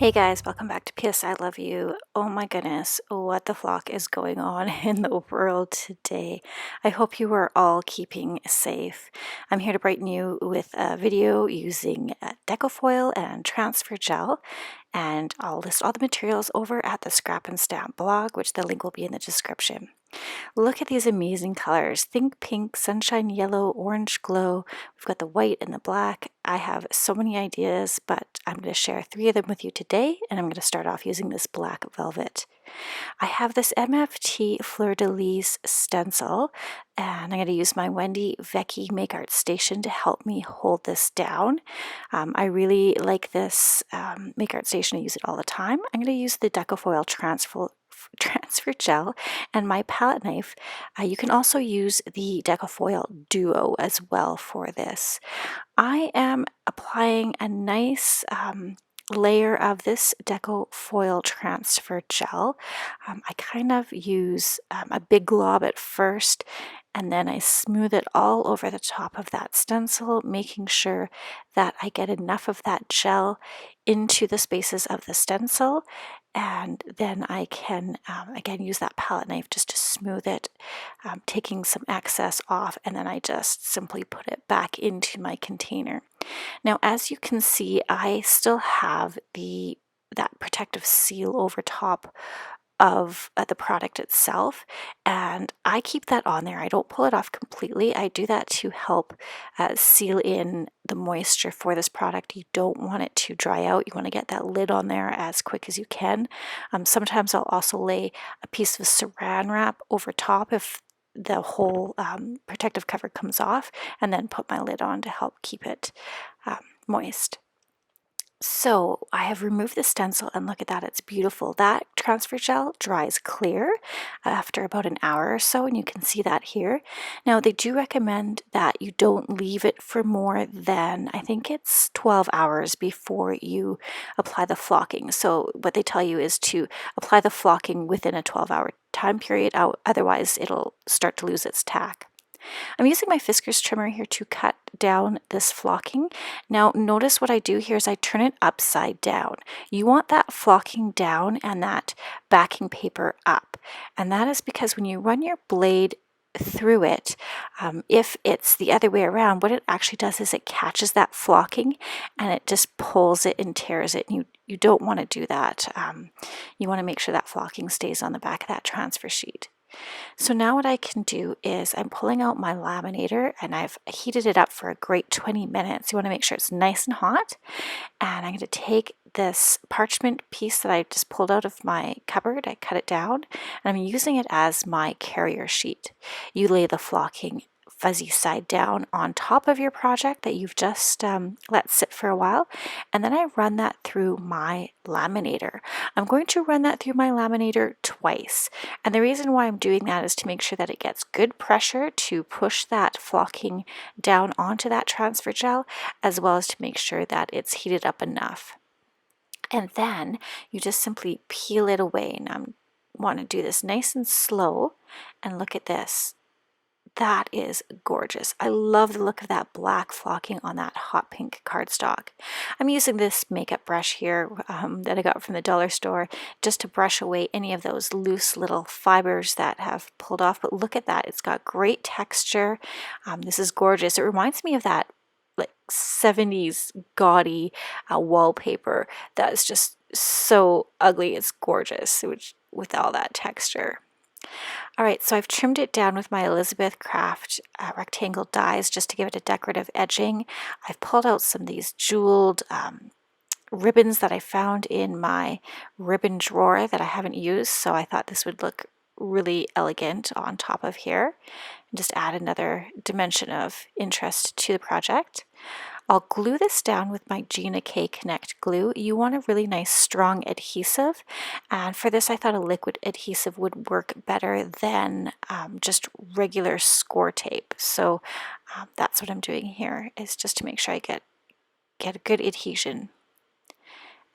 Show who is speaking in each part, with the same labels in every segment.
Speaker 1: Hey guys, welcome back to PS I Love You. Oh my goodness, what the flock is going on in the world today. I hope you are all keeping safe. I'm here to brighten you with a video using Deco foil and transfer gel, and I'll list all the materials over at the Scrap and Stamp blog, which the link will be in the description. Look at these amazing colors. Think pink, sunshine yellow, orange glow. We've got the white and the black. I have so many ideas, but I'm going to share 3 of them with you today, and I'm going to start off using this black velvet. I have this MFT Fleur de Lis stencil, and I'm going to use my Wendy Vecchi Make Art Station to help me hold this down. I really like this Make Art Station. I use it all the time. I'm going to use the Deco Foil transfer gel and my palette knife. You can also use the Deco Foil Duo as well for this. I am applying a nice layer of this Deco Foil transfer gel. I kind of use a big glob at first, and then I smooth it all over the top of that stencil, making sure that I get enough of that gel into the spaces of the stencil, and then I can again use that palette knife just to smooth it, taking some excess off, and then I just simply put it back into my container. Now, as you can see, I still have that protective seal over top of the product itself, and I keep that on there. I don't pull it off completely. I do that to help seal in the moisture for this product. You don't want it to dry out. You want to get that lid on there as quick as you can. Sometimes I'll also lay a piece of saran wrap over top if the whole protective cover comes off, and then put my lid on to help keep it moist. So I have removed the stencil, and look at that, it's beautiful. That transfer gel dries clear after about an hour or so, and you can see that here. Now they do recommend that you don't leave it for more than, I think it's 12 hours before you apply the flocking. So what they tell you is to apply the flocking within a 12-hour time period, otherwise it'll start to lose its tack. I'm using my Fiskars trimmer here to cut down this flocking. Now notice what I do here is I turn it upside down. You want that flocking down and that backing paper up. And that is because when you run your blade through it, if it's the other way around, what it actually does is it catches that flocking and it just pulls it and tears it. And you don't want to do that. You want to make sure that flocking stays on the back of that transfer sheet. So now what I can do is I'm pulling out my laminator, and I've heated it up for a great 20 minutes. You want to make sure it's nice and hot. And I'm going to take this parchment piece that I just pulled out of my cupboard. I cut it down, and I'm using it as my carrier sheet. You lay the flocking fuzzy side down on top of your project that you've just let sit for a while, and then I run that through my laminator. I'm going to run that through my laminator twice, and the reason why I'm doing that is to make sure that it gets good pressure to push that flocking down onto that transfer gel, as well as to make sure that it's heated up enough. And then you just simply peel it away. Now I want to do this nice and slow, and look at this. That is gorgeous. I love the look of that black flocking on that hot pink cardstock. I'm using this makeup brush here that I got from the dollar store just to brush away any of those loose little fibers that have pulled off. But look at that. It's got great texture. This is gorgeous. It reminds me of that like 70s gaudy wallpaper that is just so ugly. It's gorgeous with all that texture. All right, so I've trimmed it down with my Elizabeth Craft rectangle dies just to give it a decorative edging. I've pulled out some of these jeweled ribbons that I found in my ribbon drawer that I haven't used, so I thought this would look really elegant on top of here and just add another dimension of interest to the project. I'll glue this down with my Gina K Connect glue. You want a really nice strong adhesive, and for this I thought a liquid adhesive would work better than just regular score tape. So that's what I'm doing here, is just to make sure I get a good adhesion.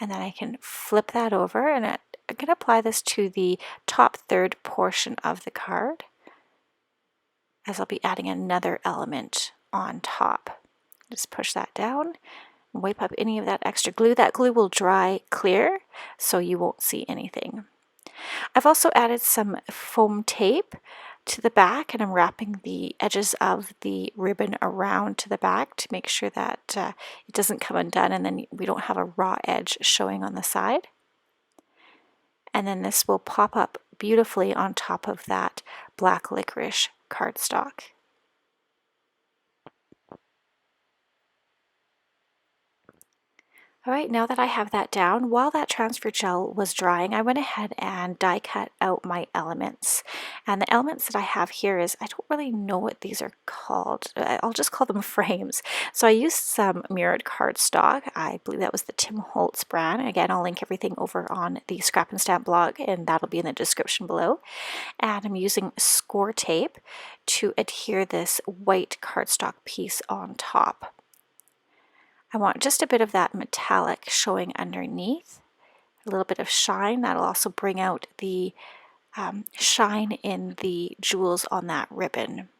Speaker 1: And then I can flip that over, and I'm going to apply this to the top third portion of the card, as I'll be adding another element on top. Just push that down, Wipe up any of that extra glue. That glue will dry clear, so you won't see anything. I've also added some foam tape to the back, and I'm wrapping the edges of the ribbon around to the back to make sure that it doesn't come undone and then we don't have a raw edge showing on the side. And then this will pop up beautifully on top of that black licorice cardstock. All right, now that I have that down, while that transfer gel was drying, I went ahead and die cut out my elements. And the elements that I have here is, I don't really know what these are called. I'll just call them frames. So I used some mirrored cardstock. I believe that was the Tim Holtz brand. Again, I'll link everything over on the Scrap and Stamp blog, and that'll be in the description below. And I'm using score tape to adhere this white cardstock piece on top. I want just a bit of that metallic showing underneath, a little bit of shine. That'll also bring out the shine in the jewels on that ribbon.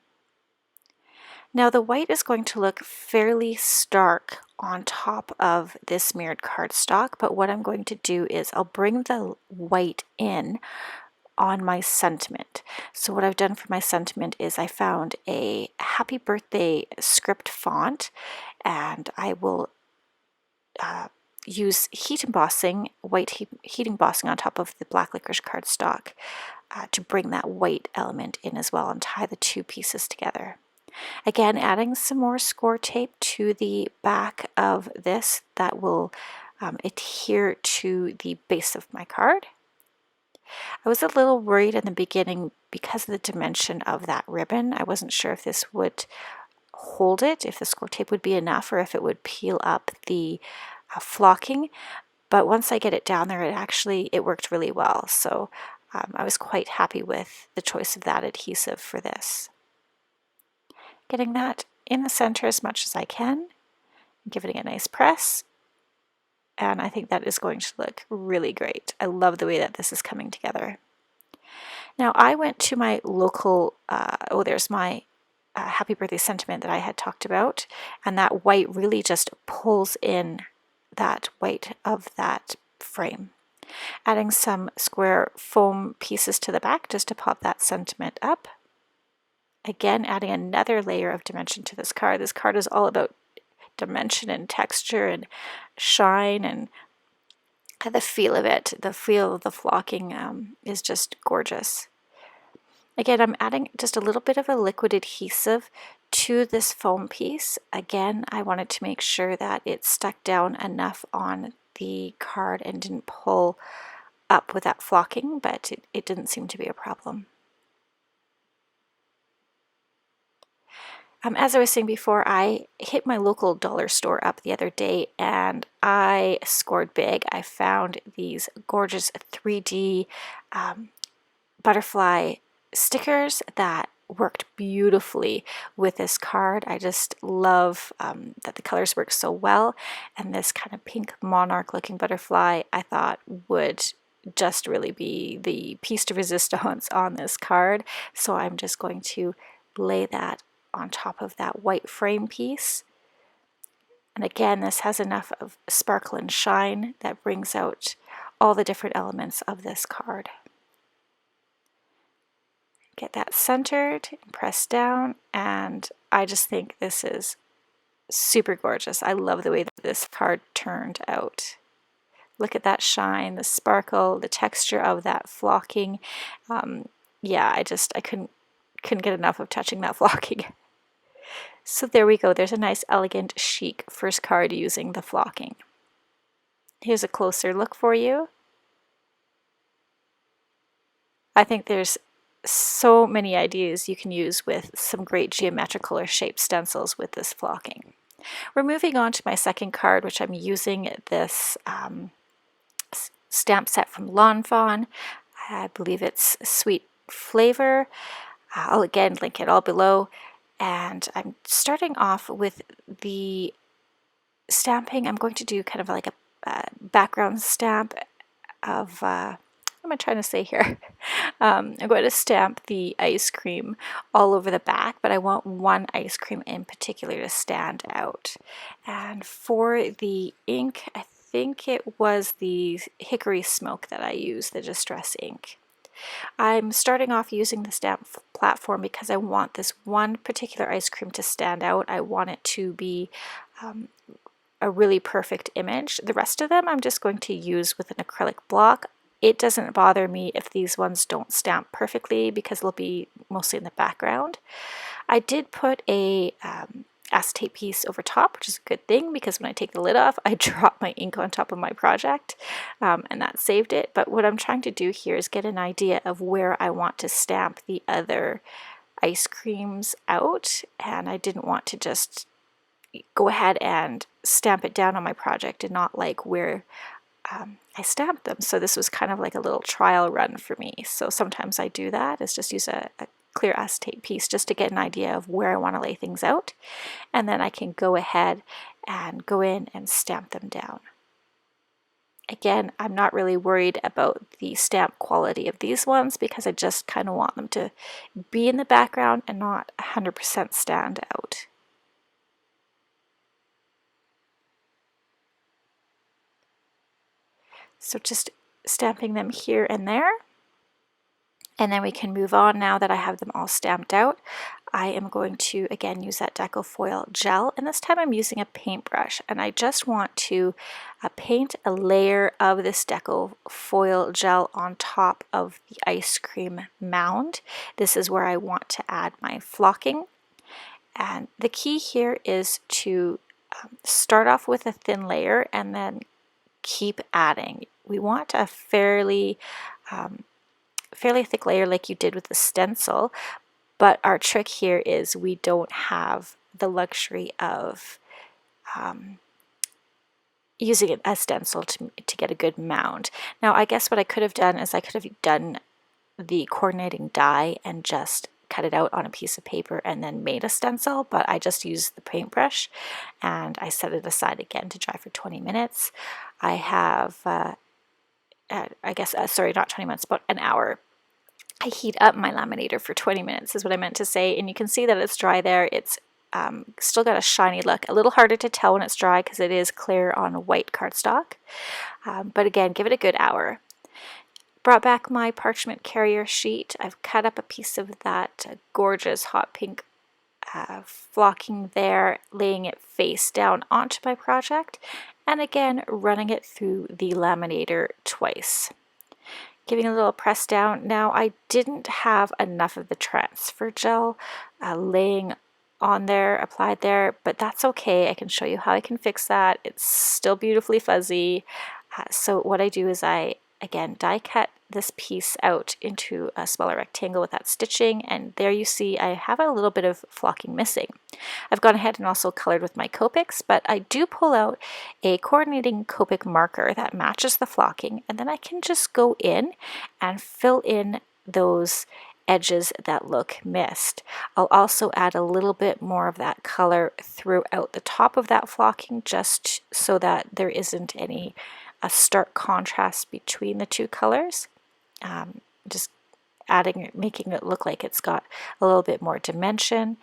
Speaker 1: Now the white is going to look fairly stark on top of this mirrored cardstock, but what I'm going to do is I'll bring the white in on my sentiment. So what I've done for my sentiment is I found a happy birthday script font, and I will use heat embossing, white heat embossing on top of the black licorice cardstock to bring that white element in as well and tie the two pieces together. Again, adding some more score tape to the back of this that will adhere to the base of my card. I was a little worried in the beginning because of the dimension of that ribbon. I wasn't sure if this would hold it, if the score tape would be enough, or if it would peel up the flocking. But once I get it down there, it worked really well. So I was quite happy with the choice of that adhesive for this. Getting that in the center as much as I can, giving it a nice press, and I think that is going to look really great. I love the way that this is coming together. Now I went to my local, there's my happy birthday sentiment that I had talked about, and that white really just pulls in that white of that frame. Adding some square foam pieces to the back just to pop that sentiment up. Again, adding another layer of dimension to this card. This card is all about dimension and texture and shine, and the feel of it. The feel of the flocking is just gorgeous. Again, I'm adding just a little bit of a liquid adhesive to this foam piece. Again, I wanted to make sure that it stuck down enough on the card and didn't pull up with that flocking, but it didn't seem to be a problem. As I was saying before, I hit my local dollar store up the other day and I scored big. I found these gorgeous 3D butterfly stickers that worked beautifully with this card. I just love that the colors work so well, and this kind of pink monarch looking butterfly I thought would just really be the piece de resistance on this card. So I'm just going to lay that on top of that white frame piece. And again, this has enough of sparkle and shine that brings out all the different elements of this card. Get that centered and pressed down, and I just think this is super gorgeous. I love the way that this card turned out. Look at that shine, the sparkle, the texture of that flocking. Yeah, I couldn't get enough of touching that flocking. So there we go. There's a nice, elegant, chic first card using the flocking. Here's a closer look for you. I think there's so many ideas you can use with some great geometrical or shaped stencils with this flocking. We're moving on to my second card, which I'm using this stamp set from Lawn Fawn. I believe it's Sweet Flavor. I'll again link it all below. And I'm starting off with the stamping. I'm going to do kind of like a background stamp of, I'm am I trying to say here? I'm going to stamp the ice cream all over the back, but I want one ice cream in particular to stand out. And for the ink, I think it was the hickory smoke that I used, the distress ink. I'm starting off using the stamp platform because I want this one particular ice cream to stand out. I want it to be a really perfect image. The rest of them I'm just going to use with an acrylic block. It doesn't bother me if these ones don't stamp perfectly because they'll be mostly in the background. I did put a acetate piece over top, which is a good thing because when I take the lid off, I drop my ink on top of my project, and that saved it. But what I'm trying to do here is get an idea of where I want to stamp the other ice creams out, and I didn't want to just go ahead and stamp it down on my project and not like where I stamped them. So this was kind of like a little trial run for me. So sometimes I do that, is just use a clear acetate piece just to get an idea of where I want to lay things out, and then I can go ahead and go in and stamp them down. Again, I'm not really worried about the stamp quality of these ones because I just kind of want them to be in the background and not 100% stand out. So just stamping them here and there. And then we can move on now that I have them all stamped out. I am going to again use that Deco foil gel, and this time I'm using a paintbrush, and I just want to paint a layer of this Deco foil gel on top of the ice cream mound. This is where I want to add my flocking, and the key here is to start off with a thin layer and then keep adding. We want a fairly thick layer like you did with the stencil, but our trick here is we don't have the luxury of using a stencil to get a good mound. Now I guess what I could have done is I could have done the coordinating die and just cut it out on a piece of paper and then made a stencil, but I just used the paintbrush and I set it aside again to dry for 20 minutes. I have sorry, not 20 minutes, but an hour. I heat up my laminator for 20 minutes is what I meant to say, and you can see that it's dry there. It's still got a shiny look, a little harder to tell when it's dry because it is clear on white cardstock, but again, give it a good hour. Brought back my parchment carrier sheet. I've cut up a piece of that gorgeous hot pink flocking there, laying it face down onto my project, and again running it through the laminator twice. Giving a little press down. Now I didn't have enough of the transfer gel laying on there, applied there, but that's okay. I can show you how I can fix that. It's still beautifully fuzzy. So what I do is I, again, die cut this piece out into a smaller rectangle with that stitching, and there you see I have a little bit of flocking missing. I've gone ahead and also colored with my Copics, but I do pull out a coordinating Copic marker that matches the flocking, and then I can just go in and fill in those edges that look missed. I'll also add a little bit more of that color throughout the top of that flocking just so that there isn't a stark contrast between the two colors. Just making it look like it's got a little bit more dimension,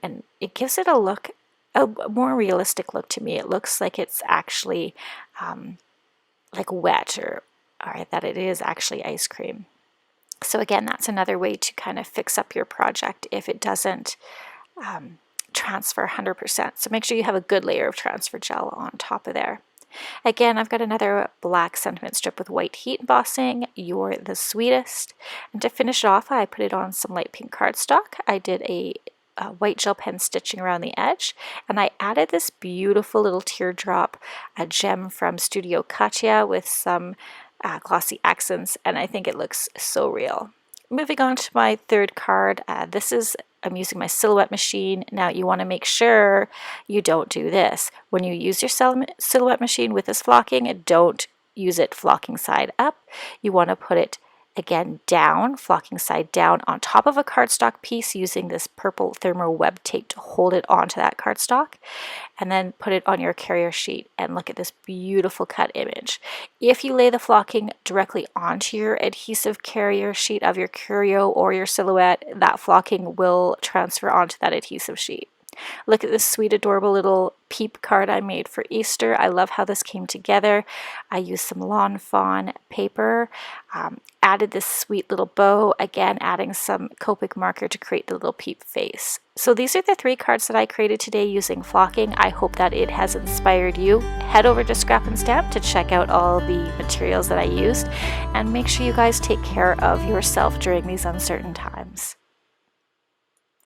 Speaker 1: and it gives it a more realistic look to me. It looks like it's actually like wet or that it is actually ice cream. So again, that's another way to kind of fix up your project if it doesn't transfer 100%. So make sure you have a good layer of transfer gel on top of there. Again, I've got another black sentiment strip with white heat embossing, You're the Sweetest. And to finish it off, I put it on some light pink cardstock. I did a white gel pen stitching around the edge, and I added this beautiful little teardrop, a gem from Studio Katya with some glossy accents, and I think it looks so real. Moving on to my third card, I'm using my silhouette machine. Now you want to make sure you don't do this. When you use your silhouette machine with this flocking, don't use it flocking side up. You want to put it again down, flocking side down on top of a cardstock piece using this purple thermo web tape to hold it onto that cardstock, and then put it on your carrier sheet and look at this beautiful cut image. If you lay the flocking directly onto your adhesive carrier sheet of your curio or your silhouette, that flocking will transfer onto that adhesive sheet. Look at this sweet, adorable little peep card I made for Easter. I love how this came together. I used some Lawn Fawn paper, added this sweet little bow, again adding some Copic marker to create the little peep face. So these are the 3 cards that I created today using flocking. I hope that it has inspired you. Head over to Scrap and Stamp to check out all the materials that I used, and make sure you guys take care of yourself during these uncertain times.